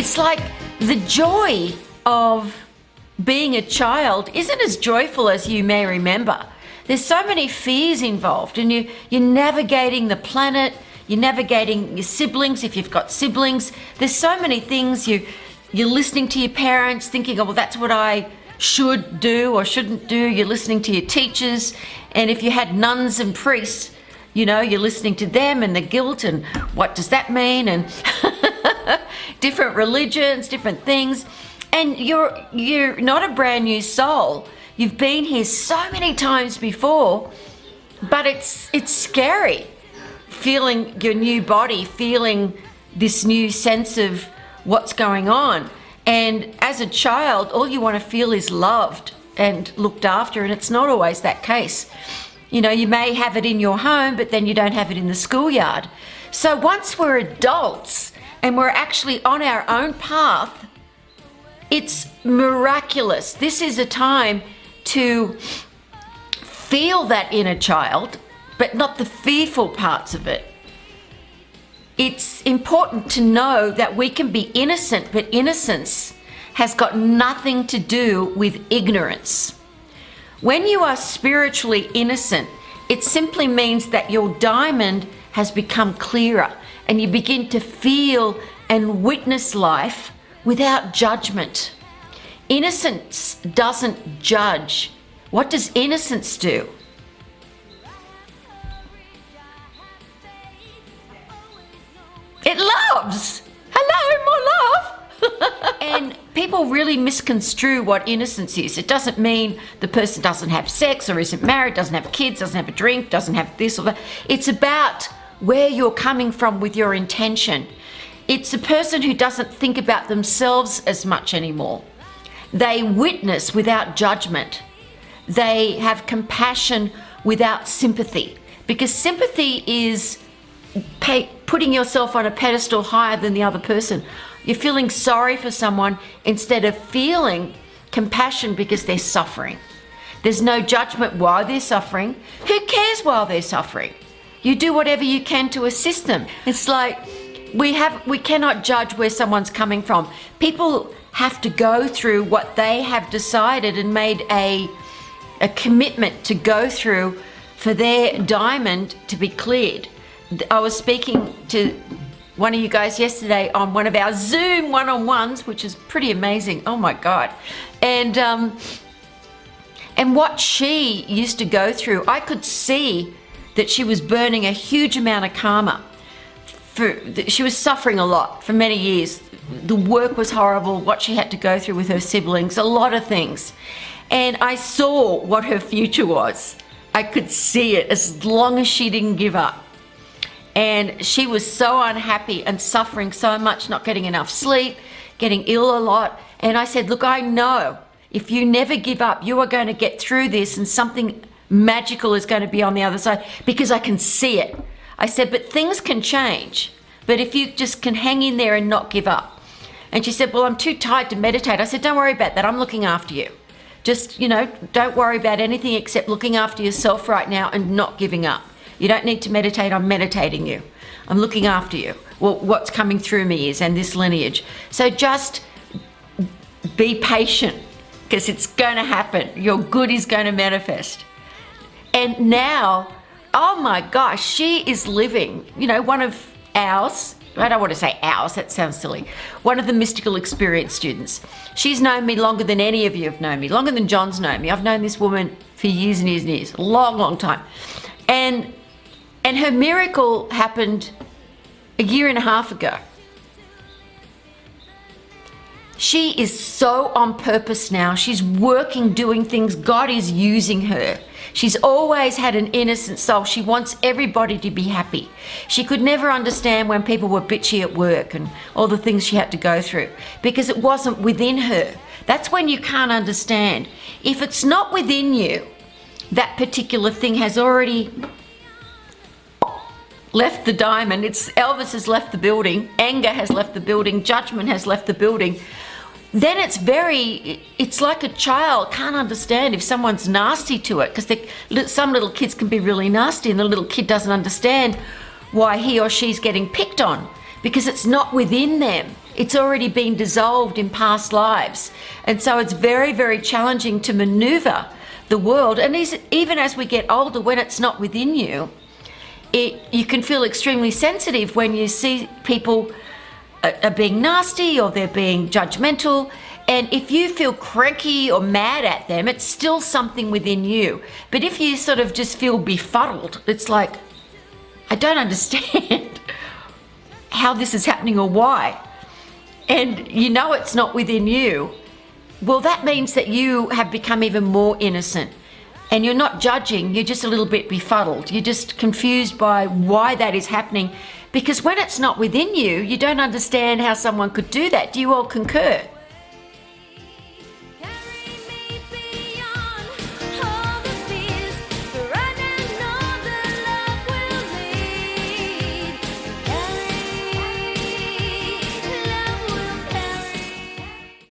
It's like the joy of being a child isn't as joyful as you may remember. There's so many fears involved, and you're navigating the planet, you're navigating your siblings if you've got siblings. There's so many things. You're listening to your parents, thinking, oh, well, that's what I should do or shouldn't do. You're listening to your teachers, and if you had nuns and priests, you're listening to them and the guilt and what does that mean, and different religions, different things. And you're not a brand new soul. You've been here so many times before, but it's scary feeling your new body, feeling this new sense of what's going on. And as a child, all you want to feel is loved and looked after, and it's not always that case. You may have it in your home, but then you don't have it in the schoolyard. So once we're adults and we're actually on our own path, it's miraculous. This is a time to feel that inner child, but not the fearful parts of it. It's important to know that we can be innocent, but innocence has got nothing to do with ignorance. When you are spiritually innocent, it simply means that your diamond has become clearer and you begin to feel and witness life without judgment. Innocence doesn't judge. What does innocence do? It loves. Hello, my love. And people really misconstrue what innocence is. It doesn't mean the person doesn't have sex or isn't married, doesn't have kids, doesn't have a drink, doesn't have this or that. It's about where you're coming from with your intention. It's a person who doesn't think about themselves as much anymore. They witness without judgment. They have compassion without sympathy, because sympathy is putting yourself on a pedestal higher than the other person. You're feeling sorry for someone instead of feeling compassion because they're suffering. There's no judgment while they're suffering. Who cares while they're suffering? You do whatever you can to assist them. It's like we cannot judge where someone's coming from. People have to go through what they have decided and made a commitment to go through for their diamond to be cleared. I was speaking to one of you guys yesterday on one of our Zoom one-on-ones, which is pretty amazing. Oh my God. And what she used to go through, I could see that she was burning a huge amount of karma. She was suffering a lot for many years. The work was horrible, what she had to go through with her siblings, a lot of things. And I saw what her future was. I could see it as long as she didn't give up. And she was so unhappy and suffering so much, not getting enough sleep, getting ill a lot. And I said, look, I know if you never give up, you are going to get through this and something magical is going to be on the other side, because I can see it. I said, but things can change. But if you just can hang in there and not give up. And she said, well, I'm too tired to meditate. I said, don't worry about that. I'm looking after you. Just, don't worry about anything except looking after yourself right now and not giving up. You don't need to meditate. I'm meditating you. I'm looking after you. Well, what's coming through me is, and this lineage. So just be patient, because it's going to happen. Your good is going to manifest. And now, oh my gosh, she is living, one of ours, I don't want to say ours, that sounds silly, one of the mystical experience students. She's known me longer than any of you have known me, longer than John's known me. I've known this woman for years and years and years, a long, long time. And her miracle happened a year and a half ago. She is so on purpose now. She's working, doing things. God is using her. She's always had an innocent soul. She wants everybody to be happy. She could never understand when people were bitchy at work and all the things she had to go through, because it wasn't within her. That's when you can't understand. If it's not within you, that particular thing has already left the diamond. Elvis has left the building. Anger has left the building. Judgment has left the building. Then it's like a child can't understand if someone's nasty to it, because some little kids can be really nasty and the little kid doesn't understand why he or she's getting picked on, because it's not within them. It's already been dissolved in past lives. And so it's very, very challenging to maneuver the world. And even as we get older, when it's not within you, you can feel extremely sensitive when you see people are being nasty or they're being judgmental. And if you feel cranky or mad at them, it's still something within you. But if you sort of just feel befuddled, it's like, I don't understand how this is happening or why. And you know it's not within you. Well, that means that you have become even more innocent. And you're not judging, you're just a little bit befuddled. You're just confused by why that is happening. Because when it's not within you, you don't understand how someone could do that. Do you all concur?